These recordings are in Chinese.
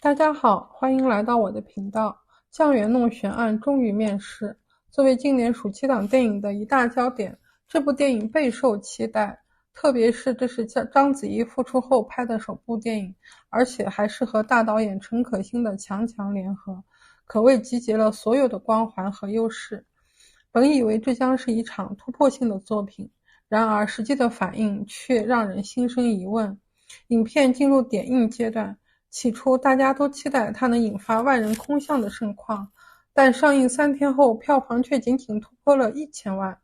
大家好，欢迎来到我的频道。酱园弄悬案终于面世，作为今年暑期档电影的一大焦点，这部电影备受期待。特别是这是章子怡复出后拍的首部电影，而且还是和大导演陈可辛的强联合，可谓集结了所有的光环和优势。本以为这将是一场突破性的作品，然而实际的反应却让人心生疑问。影片进入点映阶段，起初大家都期待它能引发万人空巷的盛况，但上映3天后票房却仅仅突破了1000万，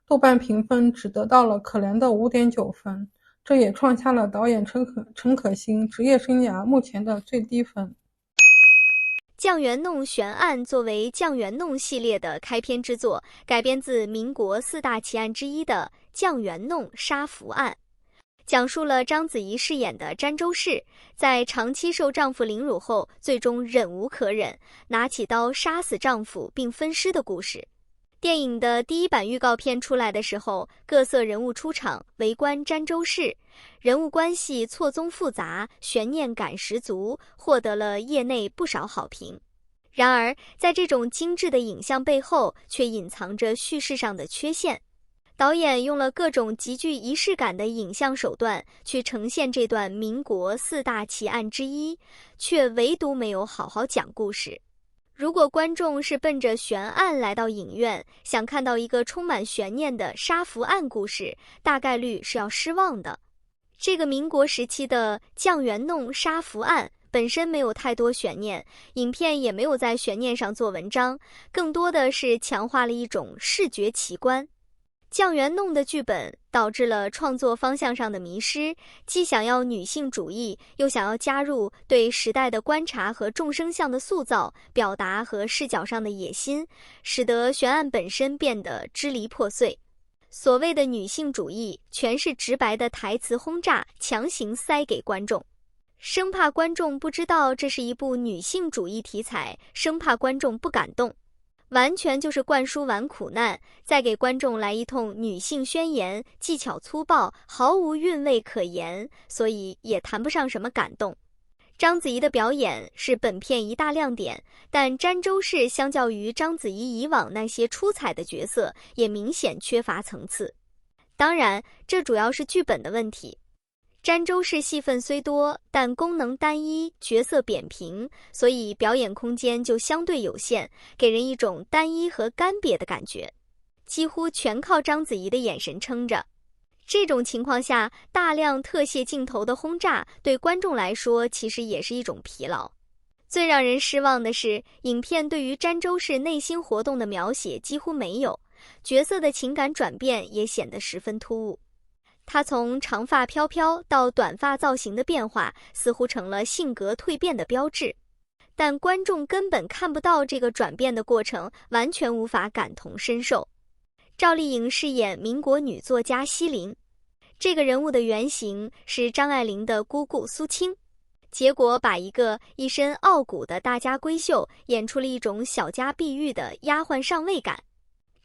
豆瓣评分只得到了可怜的5.9分，这也创下了导演陈可辛职业生涯目前的最低分。酱园弄悬案作为酱园弄系列的开篇之作，改编自民国4大奇案之一的酱园弄杀夫案，讲述了章子怡饰演的詹周氏在长期受丈夫凌辱后，最终忍无可忍，拿起刀杀死丈夫并分尸的故事。电影的第一版预告片出来的时候，各色人物出场围观詹周氏，人物关系错综复杂，悬念感十足，获得了业内不少好评。然而在这种精致的影像背后，却隐藏着叙事上的缺陷。导演用了各种极具仪式感的影像手段去呈现这段民国4大奇案之一，却唯独没有好好讲故事。如果观众是奔着悬案来到影院，想看到一个充满悬念的杀夫案故事，大概率是要失望的。这个民国时期的酱园弄杀夫案本身没有太多悬念，影片也没有在悬念上做文章，更多的是强化了一种视觉奇观。酱园弄的剧本导致了创作方向上的迷失，既想要女性主义，又想要加入对时代的观察和众生相的塑造、表达和视角上的野心，使得悬案本身变得支离破碎。所谓的女性主义，全是直白的台词轰炸，强行塞给观众，生怕观众不知道这是一部女性主义题材，生怕观众不感动。完全就是灌输完苦难，再给观众来一通女性宣言，技巧粗暴，毫无韵味可言，所以也谈不上什么感动。章子怡的表演是本片一大亮点，但詹周氏相较于章子怡以往那些出彩的角色，也明显缺乏层次。当然，这主要是剧本的问题。詹周氏戏份虽多，但功能单一，角色扁平，所以表演空间就相对有限，给人一种单一和干瘪的感觉，几乎全靠章子怡的眼神撑着。这种情况下，大量特写镜头的轰炸对观众来说其实也是一种疲劳。最让人失望的是，影片对于詹周氏内心活动的描写几乎没有，角色的情感转变也显得十分突兀。他从长发飘飘到短发造型的变化，似乎成了性格蜕变的标志，但观众根本看不到这个转变的过程，完全无法感同身受。赵丽颖饰演民国女作家西林，这个人物的原型是张爱玲的姑姑苏青，结果把一个一身傲骨的大家闺秀演出了一种小家碧玉的丫鬟上位感。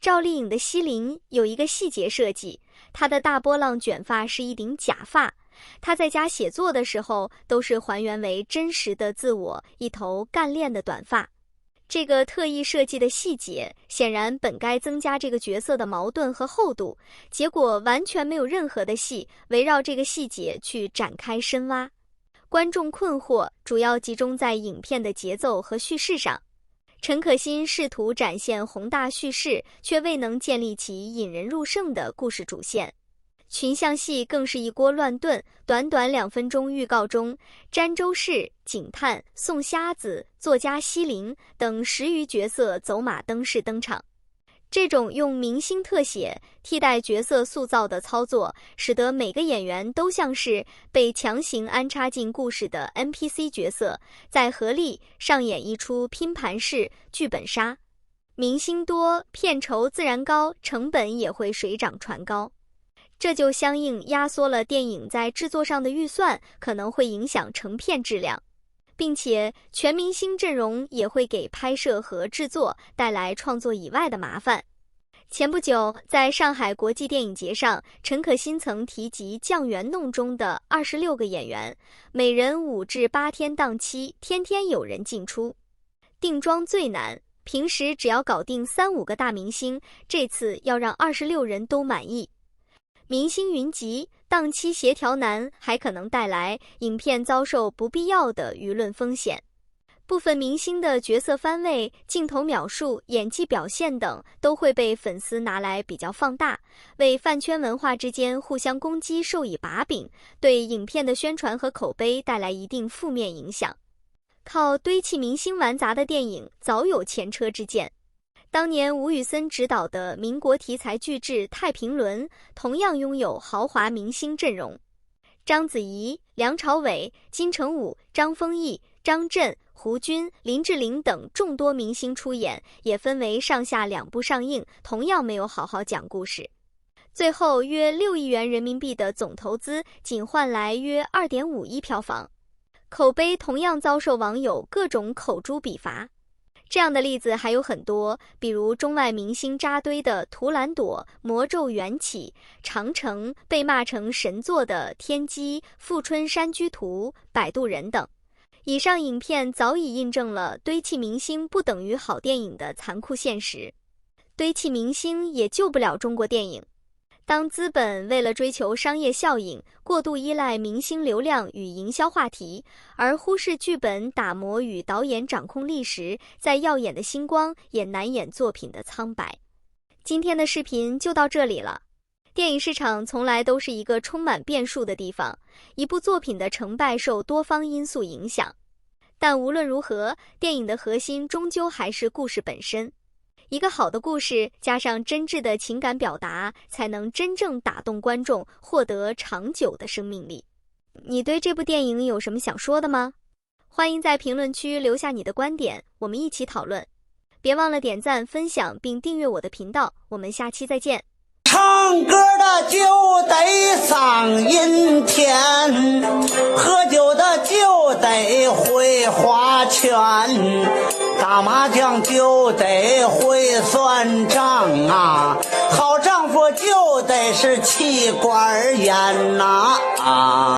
赵丽颖的西林有一个细节设计，她的大波浪卷发是一顶假发，她在家写作的时候都是还原为真实的自我，一头干练的短发。这个特意设计的细节显然本该增加这个角色的矛盾和厚度，结果完全没有任何的戏围绕这个细节去展开深挖。观众困惑主要集中在影片的节奏和叙事上。陈可辛试图展现宏大叙事，却未能建立起引人入胜的故事主线。群像戏更是一锅乱炖，短短2分钟预告中，詹周氏、警探、宋瞎子、作家西林等10余角色走马灯式登场。这种用明星特写替代角色塑造的操作，使得每个演员都像是被强行安插进故事的 NPC 角色，在合力上演一出拼盘式剧本杀。明星多，片酬自然高，成本也会水涨船高。这就相应压缩了电影在制作上的预算，可能会影响成片质量，并且全明星阵容也会给拍摄和制作带来创作以外的麻烦。前不久，在上海国际电影节上，陈可辛曾提及《酱园弄》中的26个演员，每人5至8天档期，天天有人进出。定妆最难，平时只要搞定3、5个大明星，这次要让26人都满意。明星云集，档期协调难，还可能带来影片遭受不必要的舆论风险。部分明星的角色番位、镜头描述、演技表现等都会被粉丝拿来比较放大，为饭圈文化之间互相攻击授以把柄，对影片的宣传和口碑带来一定负面影响。靠堆砌明星玩砸的电影早有前车之鉴，当年吴宇森执导的民国题材巨制《太平轮》同样拥有豪华明星阵容，章子怡、梁朝伟、金城武、张丰毅、张震、胡军、林志玲等众多明星出演，也分为上下2部上映，同样没有好好讲故事。最后约6亿元人民币的总投资，仅换来约2.5亿票房，口碑同样遭受网友各种口诛笔伐。这样的例子还有很多，比如中外明星扎堆的《图兰朵》、《魔咒缘起》、长城被骂成神作的《天机》、《富春山居图》、《摆渡人》等。以上影片早已印证了堆砌明星不等于好电影的残酷现实，堆砌明星也救不了中国电影。当资本为了追求商业效应，过度依赖明星流量与营销话题，而忽视剧本打磨与导演掌控力时，再耀眼的星光也难掩作品的苍白。今天的视频就到这里了。电影市场从来都是一个充满变数的地方，一部作品的成败受多方因素影响。但无论如何，电影的核心终究还是故事本身。一个好的故事加上真挚的情感表达，才能真正打动观众，获得长久的生命力。你对这部电影有什么想说的吗？欢迎在评论区留下你的观点，我们一起讨论。别忘了点赞、分享并订阅我的频道，我们下期再见。唱歌的就得嗓音甜，喝酒的就得会划拳，打麻将就得会算账啊，好丈夫就得是妻管严呐啊。